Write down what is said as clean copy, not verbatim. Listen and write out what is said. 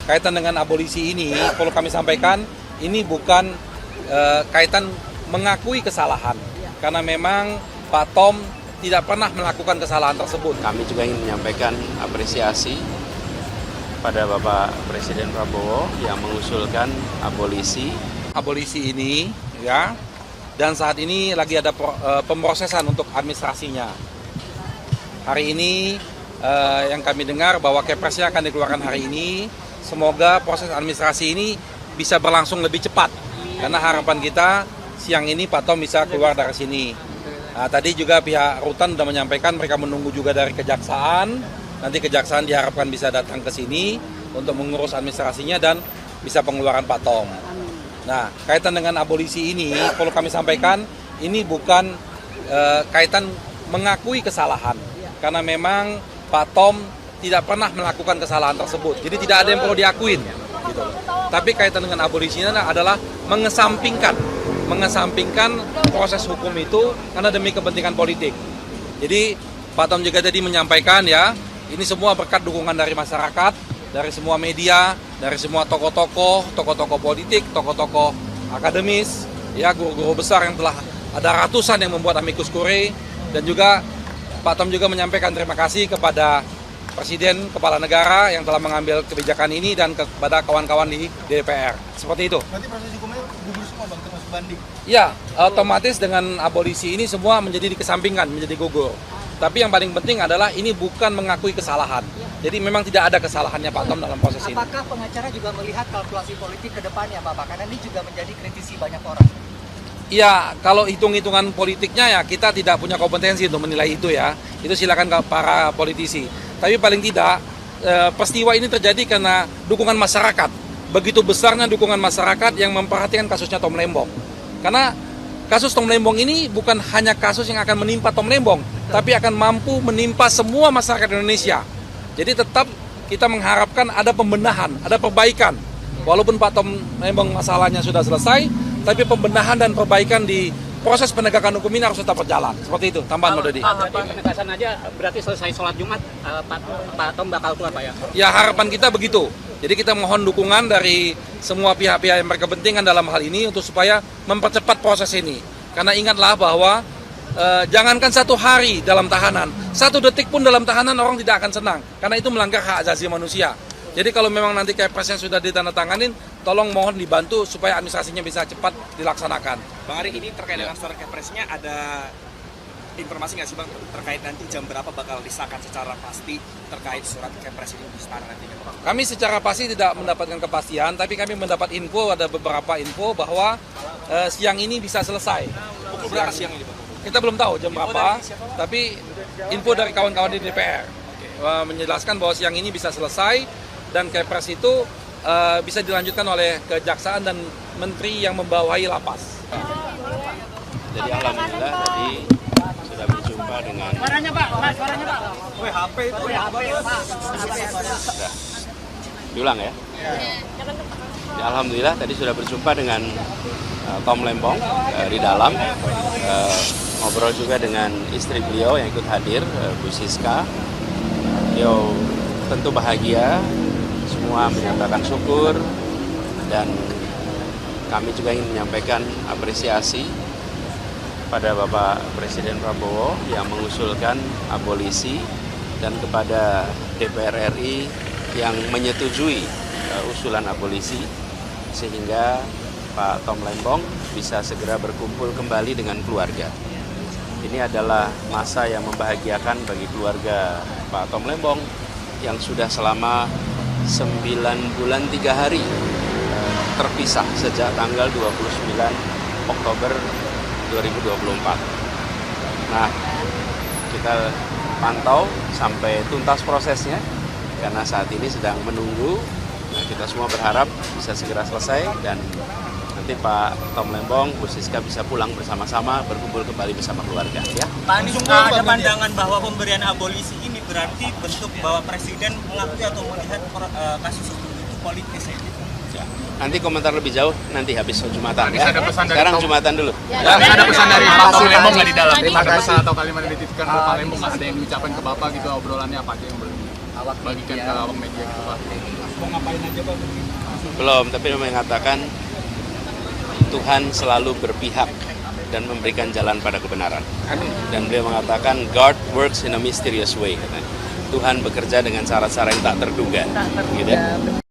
kaitan dengan abolisi ini, perlu kami sampaikan, ini bukan kaitan mengakui kesalahan. Karena memang Pak Tom tidak pernah melakukan kesalahan tersebut. Kami juga ingin menyampaikan apresiasi pada Bapak Presiden Prabowo yang mengusulkan abolisi. Abolisi ini, ya, dan saat ini lagi ada pemrosesan untuk administrasinya. Hari ini yang kami dengar bahwa Kepresnya akan dikeluarkan hari ini. Semoga proses administrasi ini bisa berlangsung lebih cepat. Karena harapan kita siang ini Pak Tom bisa keluar dari sini. Nah, tadi juga pihak Rutan sudah menyampaikan mereka menunggu juga dari Kejaksaan. Nanti Kejaksaan diharapkan bisa datang ke sini untuk mengurus administrasinya dan bisa pengeluaran Pak Tom. Nah, kaitan dengan abolisi ini, perlu kami sampaikan, ini bukan kaitan mengakui kesalahan. Karena memang Pak Tom tidak pernah melakukan kesalahan tersebut. Jadi tidak ada yang perlu diakuin. Gitu. Tapi kaitan dengan abolisi ini adalah mengesampingkan proses hukum itu karena demi kepentingan politik. Jadi Pak Tom juga tadi menyampaikan ya, ini semua berkat dukungan dari masyarakat, dari semua media, dari semua tokoh-tokoh politik, tokoh-tokoh akademis, ya guru-guru besar yang telah ada ratusan yang membuat amicus curiae, dan juga Pak Tom juga menyampaikan terima kasih kepada Presiden, Kepala Negara yang telah mengambil kebijakan ini dan kepada kawan-kawan di DPR. Seperti itu. Berarti proses hukumnya gugur semua Bang, termasuk banding? Ya, otomatis dengan abolisi ini semua menjadi dikesampingkan, menjadi gugur. Tapi yang paling penting adalah ini bukan mengakui kesalahan. Jadi memang tidak ada kesalahannya Pak Tom dalam proses ini. Apakah pengacara juga melihat kalkulasi politik ke depannya Bapak? Karena ini juga menjadi kritisi banyak orang. Ya, kalau hitung-hitungan politiknya ya kita tidak punya kompetensi untuk menilai itu ya. Itu silakan ke para politisi. Tapi paling tidak peristiwa ini terjadi karena dukungan masyarakat. Begitu besarnya dukungan masyarakat yang memperhatikan kasusnya Tom Lembong. Karena kasus Tom Lembong ini bukan hanya kasus yang akan menimpa Tom Lembong, tapi akan mampu menimpa semua masyarakat Indonesia. Jadi tetap kita mengharapkan ada pembenahan, ada perbaikan. Walaupun Pak Tom Lembong masalahnya sudah selesai, tapi pembenahan dan perbaikan di proses penegakan hukum ini harus tetap berjalan. Seperti itu, tambahan Pak Dodi. Berarti penegasan aja, berarti selesai sholat Jumat, Pak Tom bakal keluar Pak ya? Ya, harapan kita begitu. Jadi kita mohon dukungan dari semua pihak-pihak yang berkepentingan dalam hal ini untuk supaya mempercepat proses ini. Karena ingatlah bahwa jangankan 1 hari dalam tahanan, 1 detik pun dalam tahanan orang tidak akan senang. Karena itu melanggar hak asasi manusia. Jadi kalau memang nanti Kepresnya sudah ditandatanganin, tolong mohon dibantu supaya administrasinya bisa cepat dilaksanakan. Bang Ari, ini terkait dengan surat Kepresnya ada informasi nggak sih Bang terkait nanti jam berapa bakal disahkan secara pasti terkait surat Kepres ini di istana nantinya Bang? Kami secara pasti tidak mendapatkan kepastian, tapi kami mendapat info, ada beberapa info bahwa siang ini bisa selesai. Pukul berapa siang ini Bang? Kita belum tahu jam berapa, tapi info dari kawan-kawan di DPR menjelaskan bahwa siang ini bisa selesai dan Kepres itu bisa dilanjutkan oleh Kejaksaan dan Menteri yang membawahi lapas. Jadi alhamdulillah tadi sudah berjumpa dengan Suaranya Pak, suaranya Pak. HP itu. sudah diulang ya. Ya, alhamdulillah tadi sudah berjumpa dengan Tom Lembong di dalam, ngobrol juga dengan istri beliau yang ikut hadir, Bu Siska. Beliau tentu bahagia, semua menyatakan syukur, dan kami juga ingin menyampaikan apresiasi pada Bapak Presiden Prabowo yang mengusulkan abolisi dan kepada DPR RI yang menyetujui usulan abolisi sehingga Pak Tom Lembong bisa segera berkumpul kembali dengan keluarga. Ini adalah masa yang membahagiakan bagi keluarga Pak Tom Lembong yang sudah selama 9 bulan 3 hari terpisah sejak tanggal 29 Oktober 2024. Nah, kita pantau sampai tuntas prosesnya karena saat ini sedang menunggu. Nah, kita semua berharap bisa segera selesai dan nanti Pak Tom Lembong, Bu Siska bisa pulang bersama-sama, berkumpul kembali bersama keluarga. Ya. Pak Anies ada pandangan bahwa pemberian abolisi ini berarti bentuk bahwa Presiden mengakui atau melihat kasus hukum itu politis ya? Ya. Nanti komentar lebih jauh nanti habis Jumatan ya. Sekarang Jumatan dulu. Ya, ada pesan dari Pak Tom Lembong nggak di dalam? Ada pesan atau kalimat yang dititipkan ke Pak Lembong nggak? Ada yang diucapkan ke Bapak gitu obrolannya apa aja yang boleh dibagikan ke awak media gitu Pak? mau ngapain aja Pak? Belum, tapi dia mengatakan Tuhan selalu berpihak dan memberikan jalan pada kebenaran. Dan beliau mengatakan God works in a mysterious way. Tuhan bekerja dengan cara-cara yang tak terduga. Gitu.